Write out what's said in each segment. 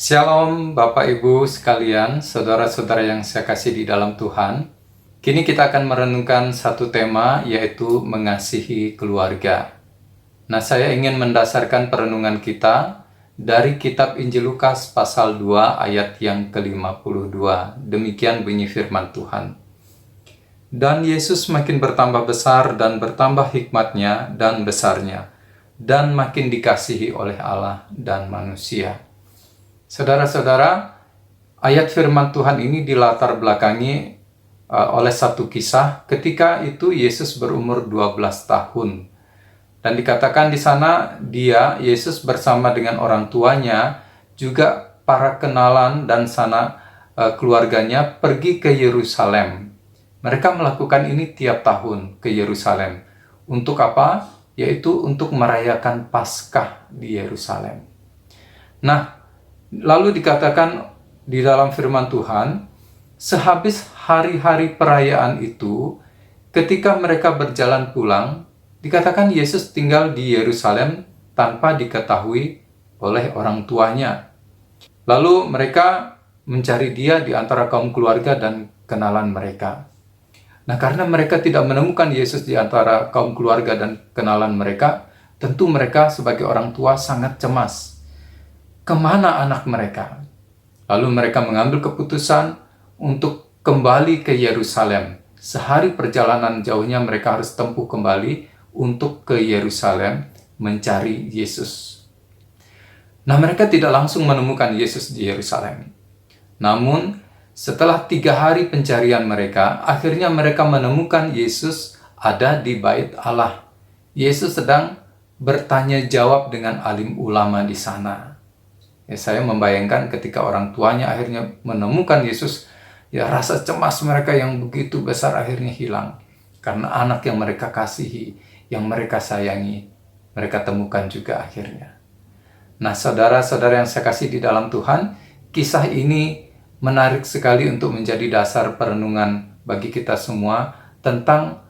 Shalom Bapak Ibu sekalian, saudara-saudara yang saya kasih di dalam Tuhan. Kini kita akan merenungkan satu tema, yaitu mengasihi keluarga. Nah, saya ingin mendasarkan perenungan kita dari kitab Injil Lukas pasal 2 ayat yang ke-52. Demikian bunyi firman Tuhan. Dan Yesus makin bertambah besar dan bertambah hikmatnya dan besarnya, dan makin dikasihi oleh Allah dan manusia. Saudara-saudara, ayat firman Tuhan ini dilatar belakangi oleh satu kisah ketika itu Yesus berumur 12 tahun. Dan dikatakan di sana Yesus bersama dengan orang tuanya, juga para kenalan dan keluarganya pergi ke Yerusalem. Mereka melakukan ini tiap tahun ke Yerusalem. Untuk apa? Yaitu untuk merayakan Paskah di Yerusalem. Nah, lalu dikatakan di dalam firman Tuhan, sehabis hari-hari perayaan itu, ketika mereka berjalan pulang, dikatakan Yesus tinggal di Yerusalem tanpa diketahui oleh orang tuanya. Lalu mereka mencari dia di antara kaum keluarga dan kenalan mereka. Nah, karena mereka tidak menemukan Yesus di antara kaum keluarga dan kenalan mereka, tentu mereka sebagai orang tua sangat cemas. Kemana anak mereka? Lalu mereka mengambil keputusan untuk kembali ke Yerusalem. Sehari perjalanan jauhnya mereka harus tempuh kembali untuk ke Yerusalem mencari Yesus. Nah, mereka tidak langsung menemukan Yesus di Yerusalem. Namun, setelah 3 hari pencarian mereka, akhirnya mereka menemukan Yesus ada di Bait Allah. Yesus sedang bertanya jawab dengan alim ulama di sana. Saya membayangkan ketika orang tuanya akhirnya menemukan Yesus, rasa cemas mereka yang begitu besar akhirnya hilang. Karena anak yang mereka kasihi, yang mereka sayangi, mereka temukan juga akhirnya. Nah, saudara-saudara yang saya kasih di dalam Tuhan, kisah ini menarik sekali untuk menjadi dasar perenungan bagi kita semua tentang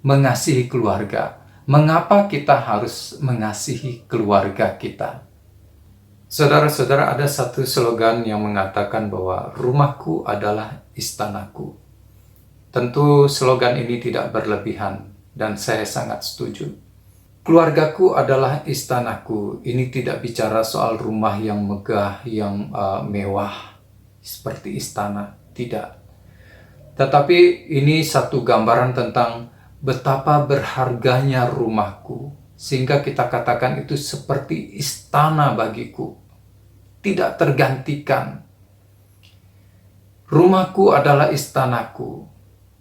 mengasihi keluarga. Mengapa kita harus mengasihi keluarga kita? Saudara-saudara, ada satu slogan yang mengatakan bahwa rumahku adalah istanaku. Tentu slogan ini tidak berlebihan dan saya sangat setuju. Keluargaku adalah istanaku. Ini tidak bicara soal rumah yang megah, yang mewah seperti istana, tidak. Tetapi ini satu gambaran tentang betapa berharganya rumahku, sehingga kita katakan itu seperti istana bagiku, tidak tergantikan. Rumahku adalah istanaku.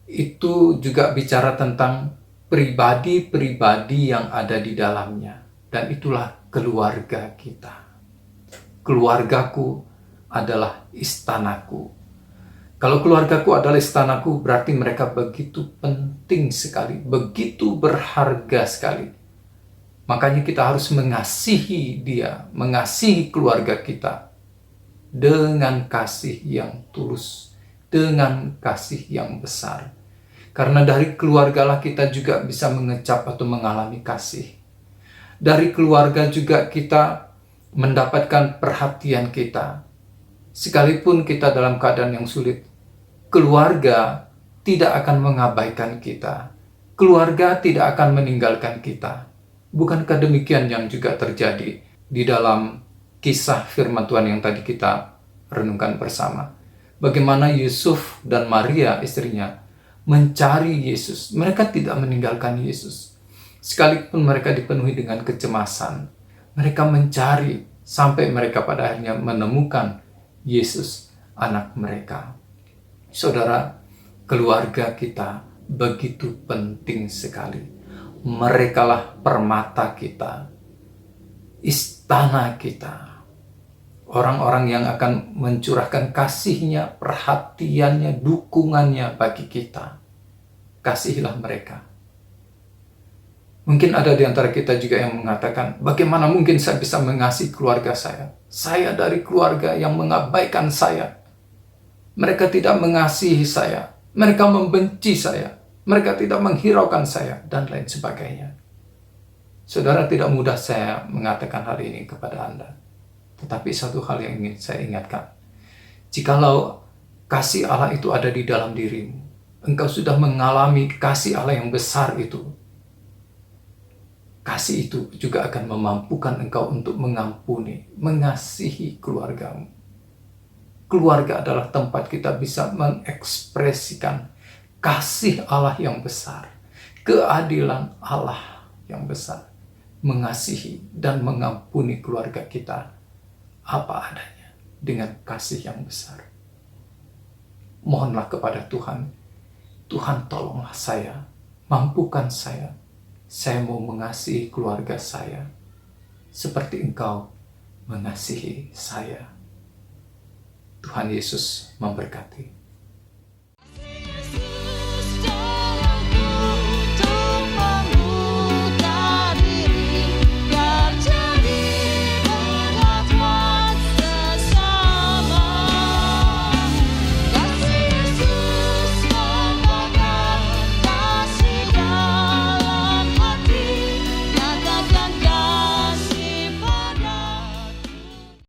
Itu juga bicara tentang pribadi-pribadi yang ada di dalamnya. Dan itulah keluarga kita. Keluargaku adalah istanaku. Kalau keluargaku adalah istanaku, berarti mereka begitu penting sekali, begitu berharga sekali. Makanya kita harus mengasihi dia, mengasihi keluarga kita dengan kasih yang tulus, dengan kasih yang besar. Karena dari keluargalah kita juga bisa mengecap atau mengalami kasih. Dari keluarga juga kita mendapatkan perhatian kita. Sekalipun kita dalam keadaan yang sulit, keluarga tidak akan mengabaikan kita. Keluarga tidak akan meninggalkan kita. Bukankah demikian yang juga terjadi di dalam kisah firman Tuhan yang tadi kita renungkan bersama? Bagaimana Yusuf dan Maria istrinya mencari Yesus. Mereka tidak meninggalkan Yesus. Sekalipun mereka dipenuhi dengan kecemasan, mereka mencari sampai mereka pada akhirnya menemukan Yesus, anak mereka. Saudara, keluarga kita begitu penting sekali. Merekalah permata kita, istana kita, orang-orang yang akan mencurahkan kasihnya, perhatiannya, dukungannya bagi kita. Kasihilah mereka. Mungkin ada di antara kita juga yang mengatakan, bagaimana mungkin saya bisa mengasihi keluarga saya? Saya dari keluarga yang mengabaikan saya. Mereka tidak mengasihi saya. Mereka membenci saya. Mereka tidak menghiraukan saya, dan lain sebagainya. Saudara, tidak mudah saya mengatakan hal ini kepada Anda. Tetapi satu hal yang ingin saya ingatkan, jikalau kasih Allah itu ada di dalam dirimu, engkau sudah mengalami kasih Allah yang besar itu, kasih itu juga akan memampukan engkau untuk mengampuni, mengasihi keluargamu. Keluarga adalah tempat kita bisa mengekspresikan kasih Allah yang besar, keadilan Allah yang besar, mengasihi dan mengampuni keluarga kita apa adanya dengan kasih yang besar. Mohonlah kepada Tuhan, Tuhan tolonglah saya, mampukan saya mau mengasihi keluarga saya seperti Engkau mengasihi saya. Tuhan Yesus memberkati.